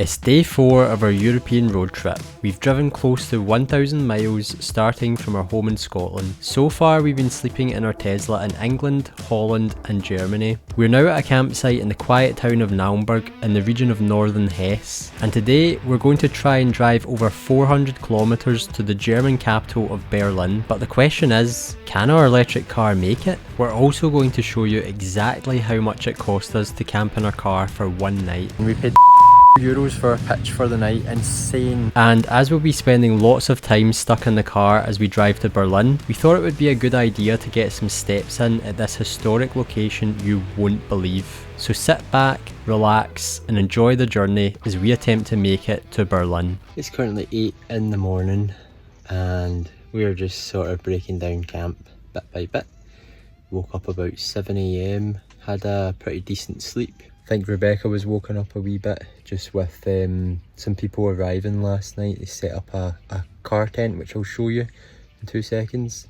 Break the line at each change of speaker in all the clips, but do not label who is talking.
It's day 4 of our European road trip. We've driven close to 1,000 miles starting from our home in Scotland. So far we've been sleeping in our Tesla in England, Holland and Germany. We're now at a campsite in the quiet town of Naumburg in the region of northern Hesse. And today we're going to try and drive over 400 kilometers to the German capital of Berlin. But the question is, can our electric car make it? We're also going to show you exactly how much it cost us to camp in our car for one night. And we paid euros for a pitch for the night, insane. And as we'll be spending lots of time stuck in the car as we drive to Berlin, we thought it would be a good idea to get some steps in at this historic location you won't believe. So sit back, relax and enjoy the journey as we attempt to make it to Berlin. It's currently 8 in the morning and we're just sort of breaking down camp bit by bit. Woke up about 7 AM, had a pretty decent sleep. I think Rebecca was woken up a wee bit just with some people arriving last night. They set up a car tent, which I'll show you in 2 seconds.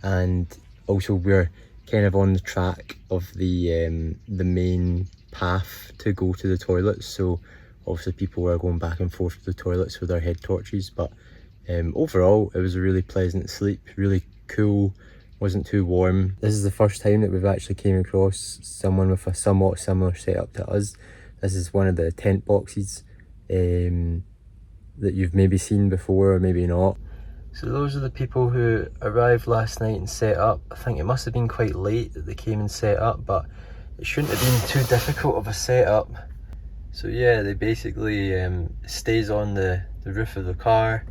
And also we're kind of on the track of the main path to go to the toilets. So obviously people were going back and forth to the toilets with their head torches. But overall, it was a really pleasant sleep, really cool. Wasn't too warm. This is the first time that we've actually came across someone with a somewhat similar setup to us. This is one of the tent boxes that you've maybe seen before or maybe not. So those are the people who arrived last night and set up. I think it must have been quite late that they came and set up, but it shouldn't have been too difficult of a setup. So yeah, they basically stays on the roof of the car.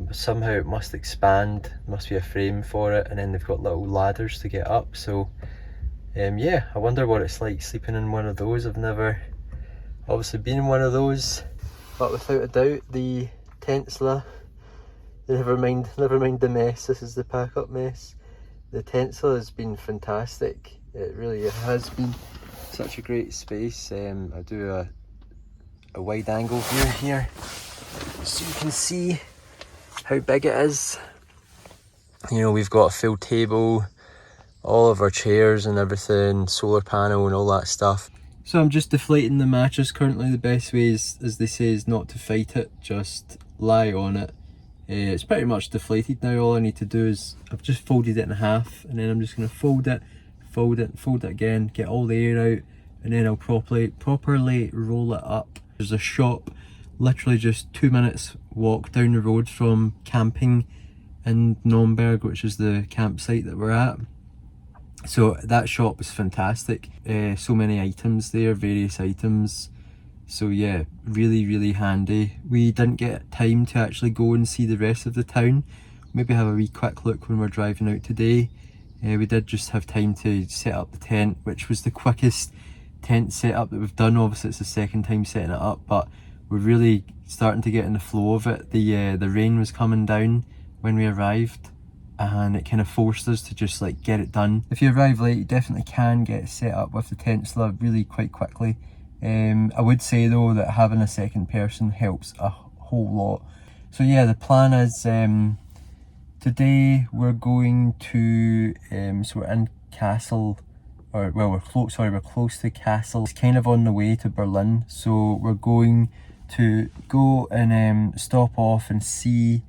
But somehow it must expand, there must be a frame for it, and then they've got little ladders to get up. So yeah, I wonder what it's like sleeping in one of those. I've never obviously been in one of those, but without a doubt the Tesla, never mind the mess, this is the pack up mess. The Tesla has been fantastic, it really has been such a great space. I'll do a wide angle view here so you can see how big it is. You know, we've got a full table, all of our chairs and everything, solar panel and all that stuff. So I'm just deflating the mattress currently. The best way is, as they say, is not to fight it, just lie on it. It's pretty much deflated now. All I need to do is, I've just folded it in half and then I'm just going to fold it again, get all the air out, and then I'll properly roll it up. There's a shop literally just 2 minutes walk down the road from camping in Naumburg, which is the campsite that we're at. So that shop is fantastic. So many items there, various items. So yeah, really handy. We didn't get time to actually go and see the rest of the town. Maybe have a wee quick look when we're driving out today. We did just have time to set up the tent, which was the quickest tent setup that we've done. Obviously it's the second time setting it up, but we're really starting to get in the flow of it. The rain was coming down when we arrived and it kind of forced us to just like get it done. If you arrive late, you definitely can get set up with the Tesla really quite quickly. I would say though that having a second person helps a whole lot. So yeah, the plan is today we're going to, so we're in Kassel, or well, we're close to Kassel. It's kind of on the way to Berlin, so we're going to go and stop off and see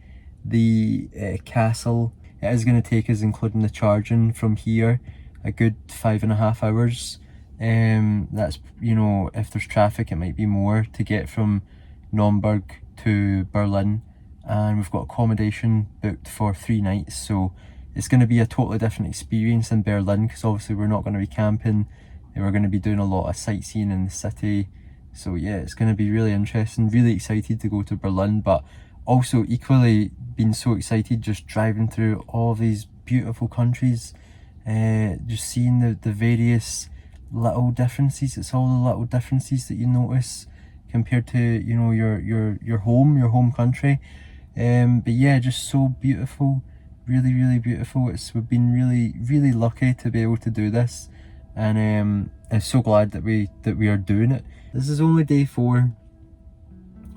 the Kassel. It is going to take us, including the charging from here, a good 5.5 hours. That's, you know, if there's traffic it might be more to get from Naumburg to Berlin, and we've got accommodation booked for 3 nights, so it's going to be a totally different experience in Berlin because obviously we're not going to be camping and we're going to be doing a lot of sightseeing in the city. So yeah, it's going to be really interesting, really excited to go to Berlin, but also equally been so excited just driving through all these beautiful countries, just seeing the various little differences. It's all the little differences that you notice compared to, you know, your home country. But yeah, just so beautiful, really beautiful. We've been really lucky to be able to do this, and I'm so glad that we are doing it. This is only day 4.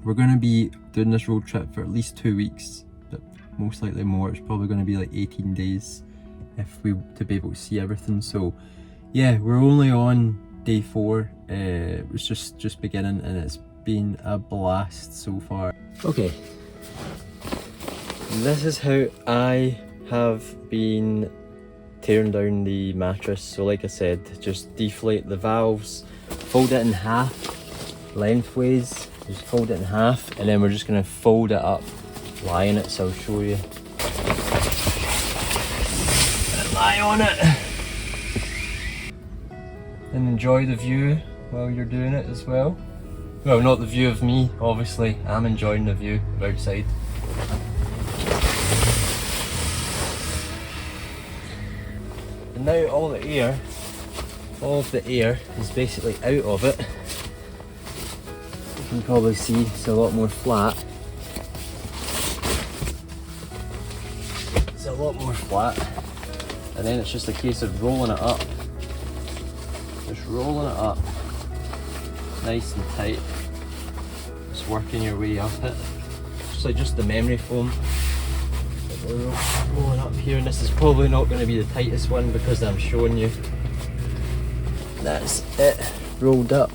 We're going to be doing this road trip for at least 2 weeks, but most likely more. It's probably going to be like 18 days if we to be able to see everything. So yeah, we're only on day 4. It was just beginning and it's been a blast so far. Okay, this is how I have been tearing down the mattress. So like I said, just deflate the valves, fold it in half lengthways, just fold it in half, and then we're just going to fold it up, lie in it, so I'll show you. Lie on it and enjoy the view while you're doing it as well. Well, not the view of me, obviously. I'm enjoying the view of outside. And now all of the air is basically out of it. You can probably see it's a lot more flat. It's a lot more flat. And then it's just a case of rolling it up. Just rolling it up. Nice and tight. Just working your way up it. Just the memory foam. We're rolling up here, and this is probably not going to be the tightest one because I'm showing you. That's it, rolled up.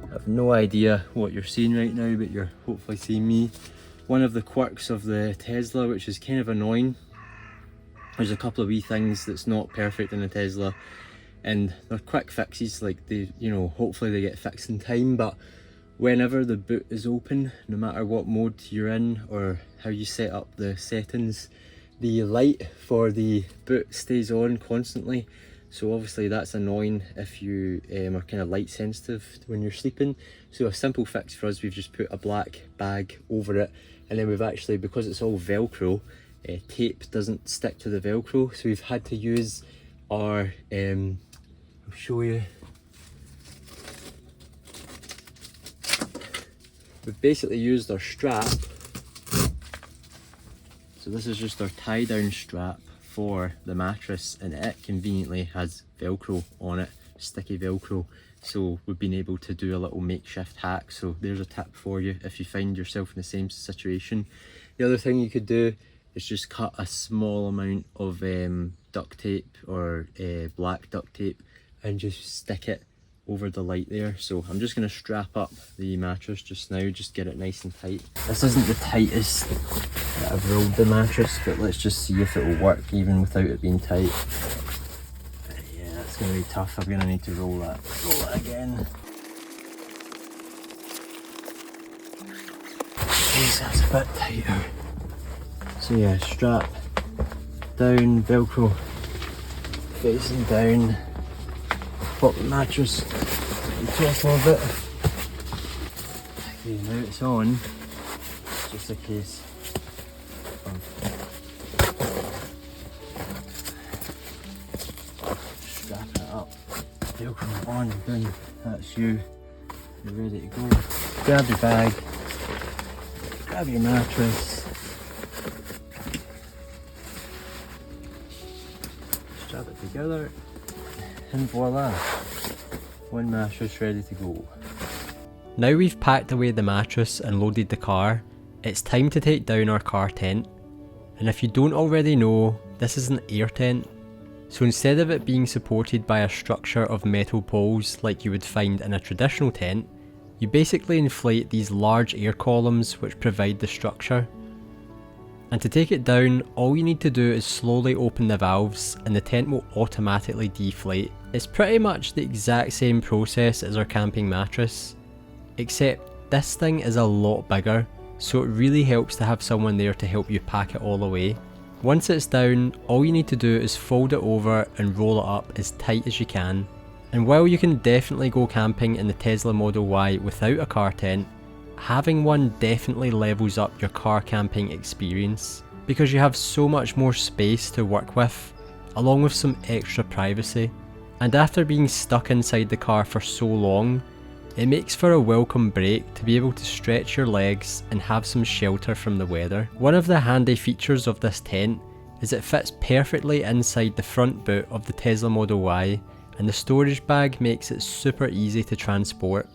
I have no idea what you're seeing right now, but you're hopefully seeing me. One of the quirks of the Tesla, which is kind of annoying, there's a couple of wee things that's not perfect in the Tesla, and they're quick fixes, like they, you know, hopefully they get fixed in time, but whenever the boot is open, no matter what mode you're in or how you set up the settings, the light for the boot stays on constantly. So obviously that's annoying if you are kind of light sensitive when you're sleeping. So a simple fix for us, we've just put a black bag over it, and then we've actually, because it's all Velcro, tape doesn't stick to the Velcro, so we've had to use our, I'll show you. We've basically used our strap. So this is just our tie down strap for the mattress, and it conveniently has Velcro on it, sticky Velcro. So we've been able to do a little makeshift hack. So there's a tip for you if you find yourself in the same situation. The other thing you could do is just cut a small amount of duct tape or black duct tape and just stick it over the light there. So I'm just going to strap up the mattress just now, just get it nice and tight. This isn't the tightest that I've rolled the mattress, but let's just see if it will work even without it being tight. Yeah, that's going to be tough. I'm going to need to roll it again. Jeez, that's a bit tighter. So yeah, strap down, Velcro facing down, pop the mattress on top of it. Okay, now it's on, it's just a case of strapping it up, Velcro on and done. That's you, you're ready to go. Grab your bag, grab your mattress, strap it together, and voila, one mattress ready to go. Now we've packed away the mattress and loaded the car, it's time to take down our car tent. And if you don't already know, this is an air tent. So instead of it being supported by a structure of metal poles like you would find in a traditional tent, you basically inflate these large air columns which provide the structure. And to take it down, all you need to do is slowly open the valves and the tent will automatically deflate. It's pretty much the exact same process as our camping mattress, except this thing is a lot bigger, so it really helps to have someone there to help you pack it all away. Once it's down, all you need to do is fold it over and roll it up as tight as you can. And while you can definitely go camping in the Tesla Model Y without a car tent, having one definitely levels up your car camping experience, because you have so much more space to work with, along with some extra privacy. And after being stuck inside the car for so long, it makes for a welcome break to be able to stretch your legs and have some shelter from the weather. One of the handy features of this tent is it fits perfectly inside the front boot of the Tesla Model Y, and the storage bag makes it super easy to transport.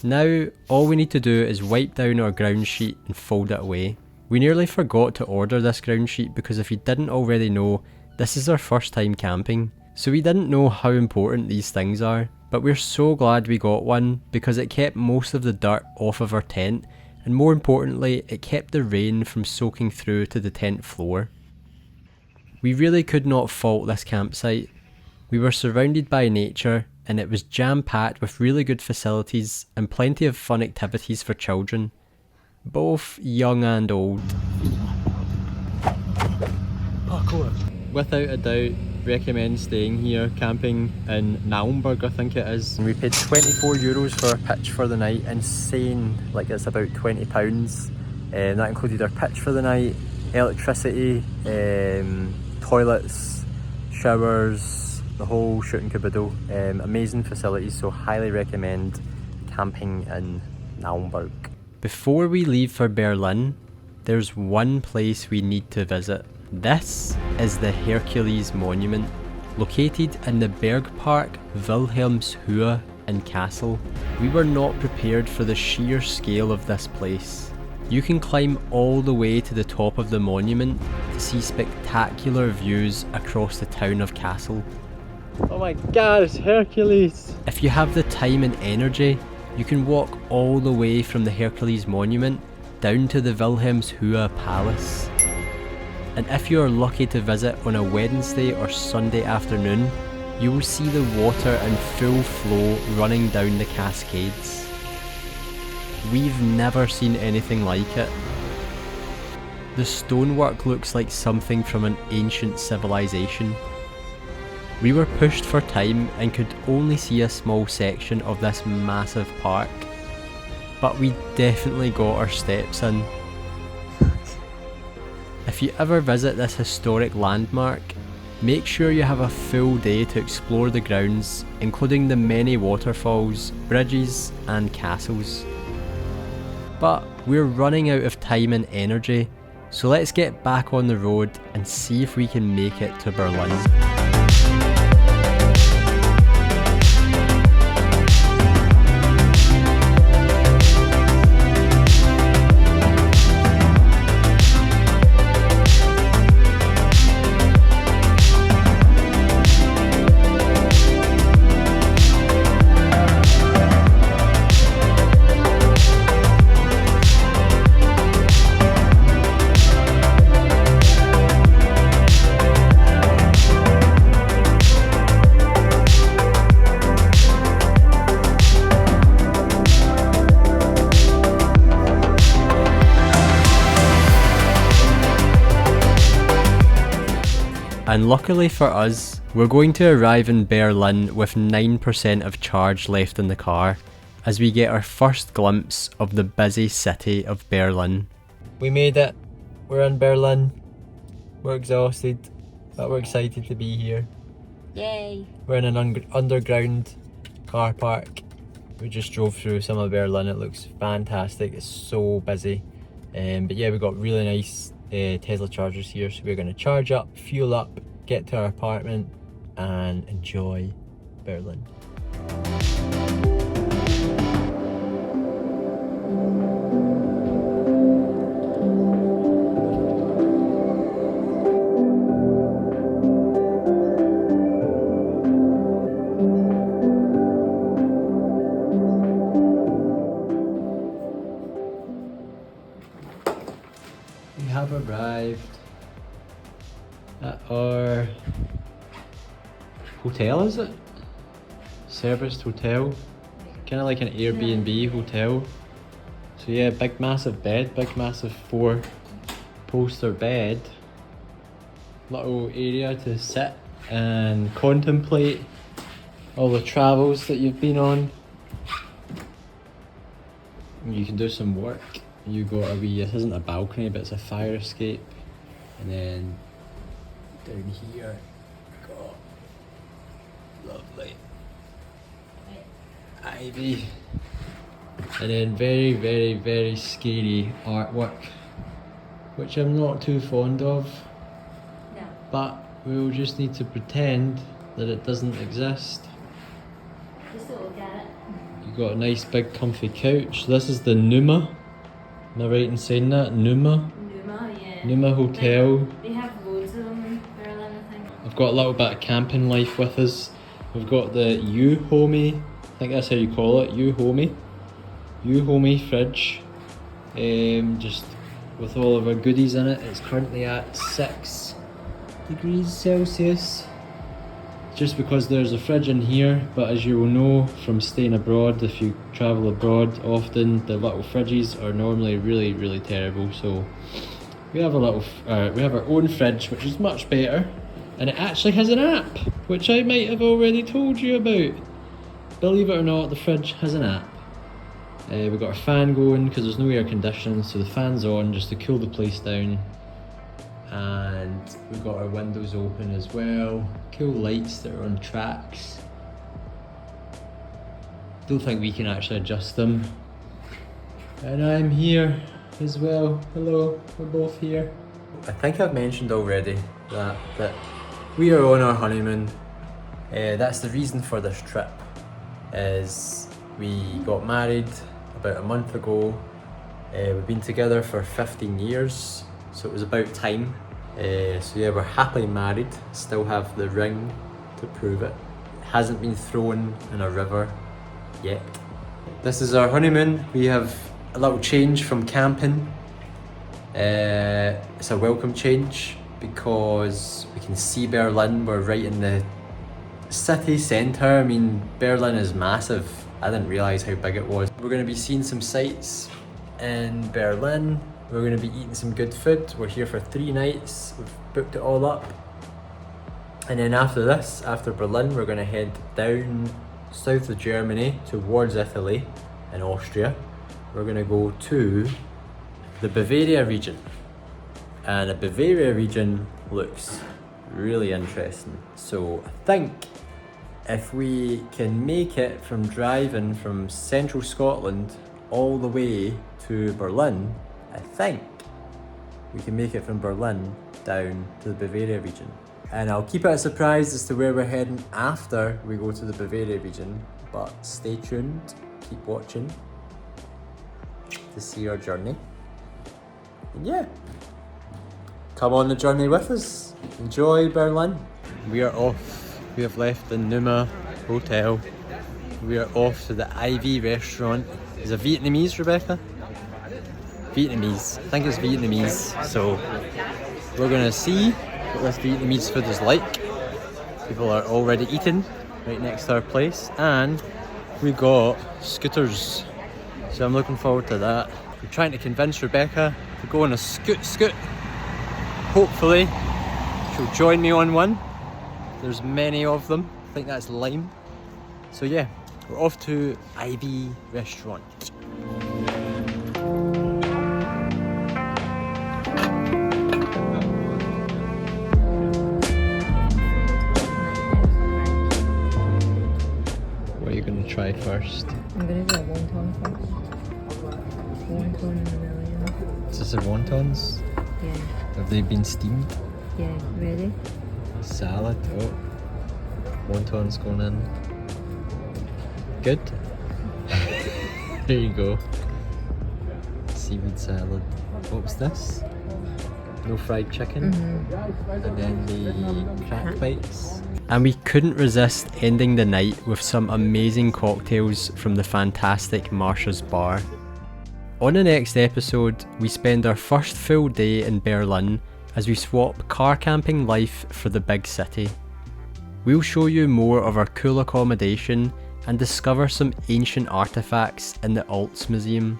Now, all we need to do is wipe down our ground sheet and fold it away. We nearly forgot to order this ground sheet because if you didn't already know, this is our first time camping, so we didn't know how important these things are. but we're so glad we got one because it kept most of the dirt off of our tent, and more importantly, it kept the rain from soaking through to the tent floor. We really could not fault this campsite. We were surrounded by nature, and it was jam-packed with really good facilities and plenty of fun activities for children, both young and old. Without a doubt, recommend staying here, camping in Naumburg I think it is. And we paid €24 for our pitch for the night, insane, like it's about £20. And that included our pitch for the night, electricity, toilets, showers, the whole shoot and caboodle. Amazing facilities, so highly recommend camping in Naumburg. Before we leave for Berlin, there's one place we need to visit. This is the Hercules Monument, located in the Bergpark Wilhelmshöhe in Kassel. We were not prepared for the sheer scale of this place. You can climb all the way to the top of the monument to see spectacular views across the town of Kassel. Oh my god, it's Hercules! If you have the time and energy, you can walk all the way from the Hercules Monument down to the Wilhelmshöhe Palace. And if you are lucky to visit on a Wednesday or Sunday afternoon, you will see the water in full flow running down the cascades. We've never seen anything like it. The stonework looks like something from an ancient civilization. We were pushed for time and could only see a small section of this massive park, but we definitely got our steps in. If you ever visit this historic landmark, make sure you have a full day to explore the grounds, including the many waterfalls, bridges and castles. But we're running out of time and energy, so let's get back on the road and see if we can make it to Berlin. And luckily for us, we're going to arrive in Berlin with 9% of charge left in the car, as we get our first glimpse of the busy city of Berlin. We made it. We're in Berlin. We're exhausted, but we're excited to be here.
Yay!
We're in an underground car park. We just drove through some of Berlin. It looks fantastic. It's so busy. But yeah, we got really nice Tesla chargers here, so we're going to charge up, fuel up, get to our apartment and enjoy Berlin. We have arrived at our hotel, is it? Serviced hotel. Kind of like an Airbnb hotel. So yeah, big massive bed, big massive 4-poster bed. Little area to sit and contemplate all the travels that you've been on. You can do some work. You got a wee, this isn't a balcony, but it's a fire escape. And then down here, got lovely ivy. And then very, very, very scary artwork, which I'm not too fond of.
No.
But we'll just need to pretend that it doesn't exist.
Just look at it.
You got a nice big comfy couch. This is the Numa. Am I right in saying that? Numa?
Numa, yeah.
Numa Hotel.
They have loads of them in Berlin, I think.
I've got a little bit of camping life with us. We've got the U-Homey, I think that's how you call it, U-Homey fridge. Just with all of our goodies in it. It's currently at 6 degrees Celsius. Just because there's a fridge in here, but as you will know from staying abroad, if you travel abroad often, the little fridges are normally really terrible. So we have we have our own fridge, which is much better, and it actually has an app, which I might have already told you about. Believe it or not, the fridge has an app. We've got our fan going because there's no air conditioning, so the fan's on just to cool the place down. And we've got our windows open as well. Cool lights that are on tracks. Don't think we can actually adjust them. And I'm here as well. Hello, we're both here. I think I've mentioned already that we are on our honeymoon. That's the reason for this trip, is we got married about a month ago. We've been together for 15 years, so it was about time. So yeah, we're happily married, still have the ring to prove it. It hasn't been thrown in a river yet. This is our honeymoon. We have a little change from camping. It's a welcome change because we can see Berlin. We're right in the city centre. I mean, Berlin is massive. I didn't realise how big it was. We're going to be seeing some sights in Berlin. We're going to be eating some good food. We're here for 3 nights. We've booked it all up. And then after this, after Berlin, we're going to head down south of Germany towards Italy and Austria. We're going to go to the Bavaria region. And the Bavaria region looks really interesting. So I think if we can make it from driving from central Scotland all the way to Berlin, I think we can make it from Berlin down to the Bavaria region. And I'll keep it a surprise as to where we're heading after we go to the Bavaria region, but stay tuned, keep watching to see our journey. And yeah, come on the journey with us. Enjoy Berlin. We are off. We have left the Numa Hotel. We are off to the Ivy restaurant. Is it Vietnamese, Rebecca? Vietnamese. I think it's Vietnamese. So we're gonna see what this Vietnamese food is like. People are already eating right next to our place, and we got scooters. So I'm looking forward to that. We're trying to convince Rebecca to go on a scoot. Hopefully she'll join me on one. There's many of them. I think that's lime. So yeah, we're off to Ivy restaurant. What are you going to try first?
I'm going to do a wonton first. Wonton in a million.
Is this the wontons?
Yeah.
Have they been steamed?
Yeah, ready?
Salad. Oh, wontons going in. Good. There you go. Seaweed salad. What was this? No fried chicken. And then the crack bites. And we couldn't resist ending the night with some amazing cocktails from the fantastic Marsha's Bar. On the next episode, we spend our first full day in Berlin as we swap car camping life for the big city. We'll show you more of our cool accommodation and discover some ancient artifacts in the Alts Museum.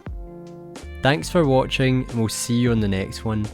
Thanks for watching, and we'll see you on the next one.